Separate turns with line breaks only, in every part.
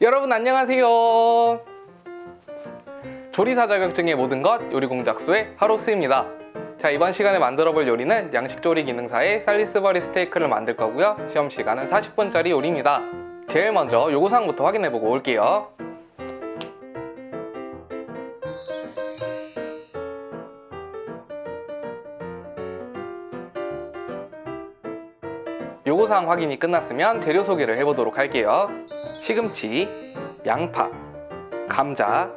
여러분 안녕하세요. 조리사 자격증의 모든 것 요리공작소의 하로스입니다. 자, 이번 시간에 만들어볼 요리는 양식조리 기능사의 살리스버리 스테이크를 만들 거고요. 시험 시간은 40분짜리 요리입니다. 제일 먼저 요구사항부터 확인해보고 올게요. 요구사항 확인이 끝났으면 재료 소개를 해보도록 할게요. 시금치, 양파, 감자,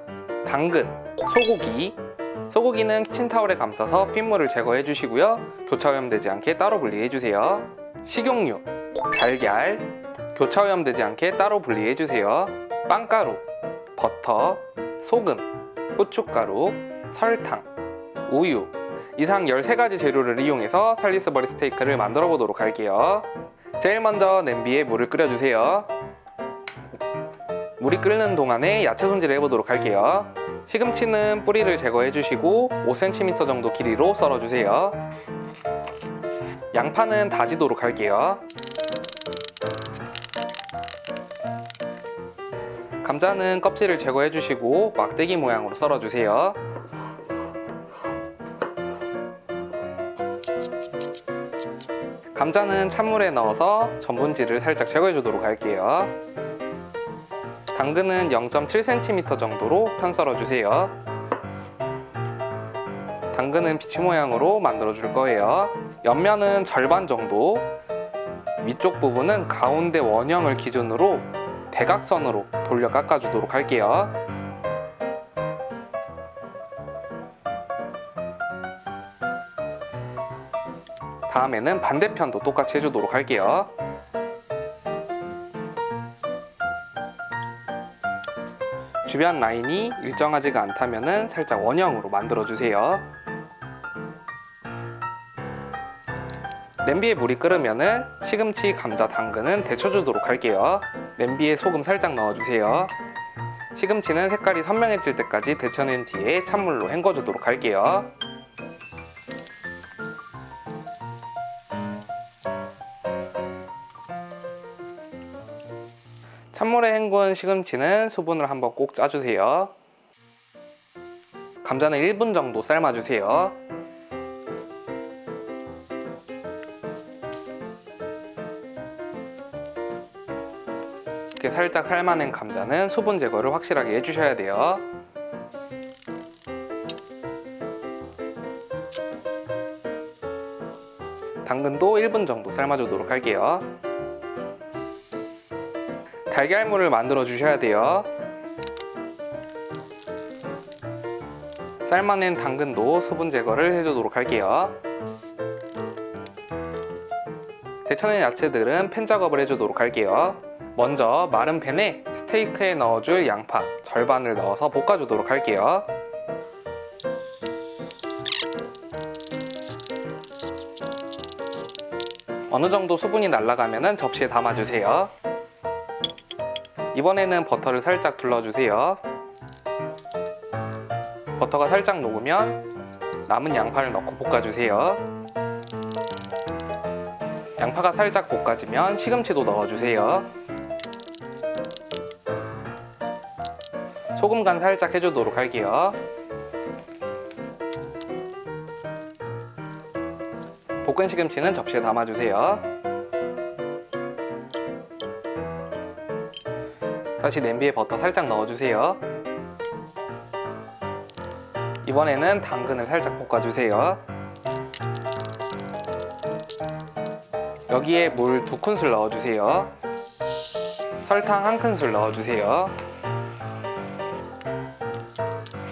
당근, 소고기. 소고기는 키친타올에 감싸서 핏물을 제거해 주시고요. 교차 오염되지 않게 따로 분리해 주세요. 식용유, 달걀, 교차 오염되지 않게 따로 분리해 주세요. 빵가루, 버터, 소금, 후춧가루, 설탕, 우유. 이상 13가지 재료를 이용해서 살리스버리 스테이크를 만들어 보도록 할게요. 제일 먼저 냄비에 물을 끓여주세요. 물이 끓는 동안에 야채 손질을 해보도록 할게요. 시금치는 뿌리를 제거해 주시고 5cm 정도 길이로 썰어주세요. 양파는 다지도록 할게요. 감자는 껍질을 제거해 주시고 막대기 모양으로 썰어주세요. 감자는 찬물에 넣어서 전분질을 살짝 제거해 주도록 할게요. 당근은 0.7cm 정도로 편 썰어 주세요. 당근은 비치 모양으로 만들어 줄 거예요. 옆면은 절반 정도, 위쪽 부분은 가운데 원형을 기준으로 대각선으로 돌려 깎아 주도록 할게요. 다음에는 반대편도 똑같이 해주도록 할게요. 주변 라인이 일정하지가 않다면 살짝 원형으로 만들어주세요. 냄비에 물이 끓으면 시금치, 감자, 당근은 데쳐주도록 할게요. 냄비에 소금 살짝 넣어주세요. 시금치는 색깔이 선명해질 때까지 데쳐낸 뒤에 찬물로 헹궈주도록 할게요. 찬물에 헹군 시금치는 수분을 한번 꼭 짜주세요. 감자는 1분 정도 삶아주세요. 이렇게 살짝 삶아낸 감자는 수분 제거를 확실하게 해주셔야 돼요. 당근도 1분 정도 삶아주도록 할게요. 달걀물을 만들어 주셔야 돼요. 삶아낸 당근도 수분 제거를 해주도록 할게요. 데쳐낸 야채들은 팬 작업을 해주도록 할게요. 먼저 마른 팬에 스테이크에 넣어줄 양파 절반을 넣어서 볶아주도록 할게요. 어느 정도 수분이 날아가면 접시에 담아주세요. 이번에는 버터를 살짝 둘러주세요. 버터가 살짝 녹으면 남은 양파를 넣고 볶아주세요. 양파가 살짝 볶아지면 시금치도 넣어주세요. 소금 간 살짝 해주도록 할게요. 볶은 시금치는 접시에 담아주세요. 다시 냄비에 버터 살짝 넣어주세요. 이번에는 당근을 살짝 볶아주세요. 여기에 물 2큰술 넣어주세요. 설탕 1큰술 넣어주세요.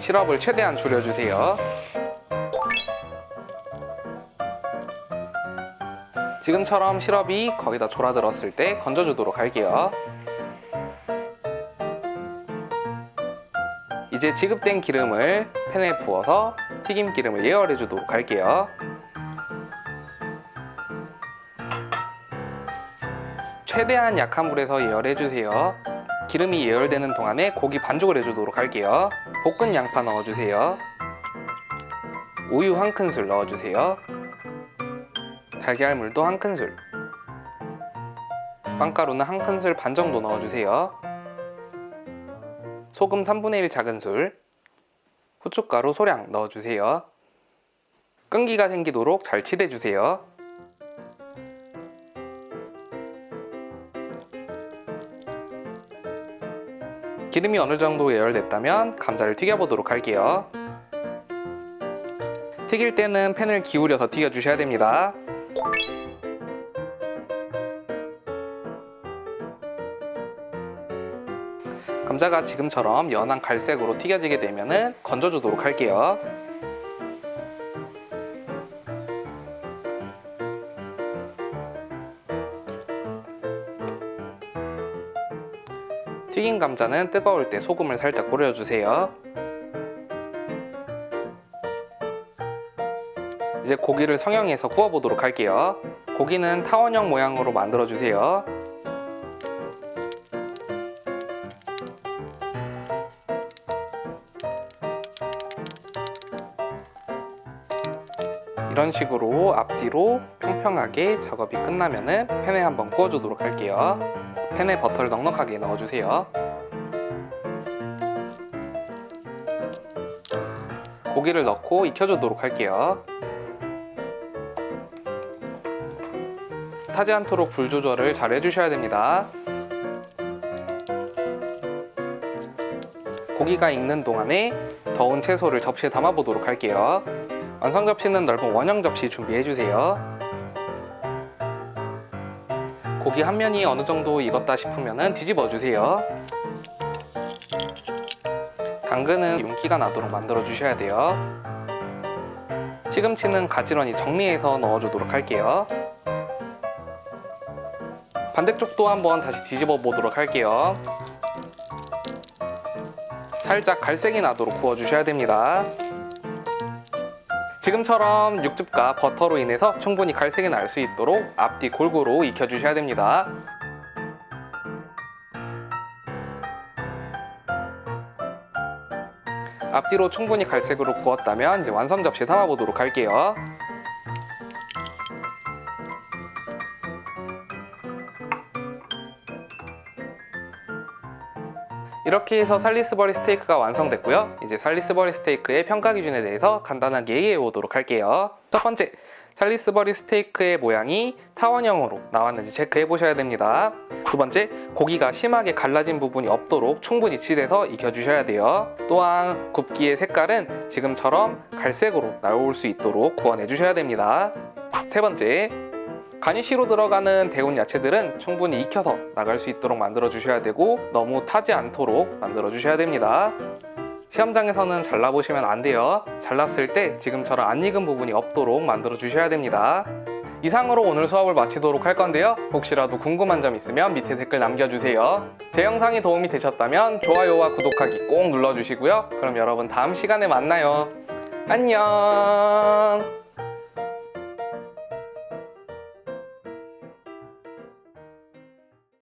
시럽을 최대한 졸여주세요. 지금처럼 시럽이 거의 다 졸아들었을 때 건져주도록 할게요. 이제 지급된 기름을 팬에 부어서 튀김기름을 예열해 주도록 할게요. 최대한 약한 불에서 예열해 주세요. 기름이 예열되는 동안에 고기 반죽을 해주도록 할게요. 볶은 양파 넣어주세요. 우유 1큰술 넣어주세요. 달걀물도 1큰술, 빵가루는 1큰술 반 정도 넣어주세요. 소금 3분의 1 작은술, 후춧가루 소량 넣어주세요. 끈기가 생기도록 잘 치대주세요. 기름이 어느 정도 예열됐다면 감자를 튀겨보도록 할게요. 튀길 때는 팬을 기울여서 튀겨주셔야 됩니다. 감자가 지금처럼 연한 갈색으로 튀겨지게 되면 건져주도록 할게요. 튀긴 감자는 뜨거울 때 소금을 살짝 뿌려주세요. 이제 고기를 성형해서 구워보도록 할게요. 고기는 타원형 모양으로 만들어주세요. 이런 식으로 앞뒤로 평평하게 작업이 끝나면 팬에 한번 구워주도록 할게요. 팬에 버터를 넉넉하게 넣어주세요. 고기를 넣고 익혀주도록 할게요. 타지 않도록 불 조절을 잘 해주셔야 됩니다. 고기가 익는 동안에 더운 채소를 접시에 담아보도록 할게요. 완성 접시는 넓은 원형 접시 준비해주세요. 고기 한 면이 어느 정도 익었다 싶으면 뒤집어주세요. 당근은 윤기가 나도록 만들어주셔야 돼요. 시금치는 가지런히 정리해서 넣어주도록 할게요. 반대쪽도 한번 다시 뒤집어 보도록 할게요. 살짝 갈색이 나도록 구워주셔야 됩니다. 지금처럼 육즙과 버터로 인해서 충분히 갈색이 날 수 있도록 앞뒤 골고루 익혀주셔야 됩니다. 앞뒤로 충분히 갈색으로 구웠다면 이제 완성 접시에 담아보도록 할게요. 이렇게 해서 살리스버리 스테이크가 완성됐고요. 이제 살리스버리 스테이크의 평가 기준에 대해서 간단하게 얘기해 보도록 할게요. 첫 번째, 살리스버리 스테이크의 모양이 타원형으로 나왔는지 체크해 보셔야 됩니다. 두 번째, 고기가 심하게 갈라진 부분이 없도록 충분히 치대서 익혀주셔야 돼요. 또한 굽기의 색깔은 지금처럼 갈색으로 나올 수 있도록 구워내 주셔야 됩니다. 세 번째, 가니쉬로 들어가는 데운 야채들은 충분히 익혀서 나갈 수 있도록 만들어 주셔야 되고 너무 타지 않도록 만들어 주셔야 됩니다. 시험장에서는 잘라보시면 안 돼요. 잘랐을 때 지금처럼 안 익은 부분이 없도록 만들어 주셔야 됩니다. 이상으로 오늘 수업을 마치도록 할 건데요. 혹시라도 궁금한 점 있으면 밑에 댓글 남겨주세요. 제 영상이 도움이 되셨다면 좋아요와 구독하기 꼭 눌러주시고요. 그럼 여러분 다음 시간에 만나요. 안녕.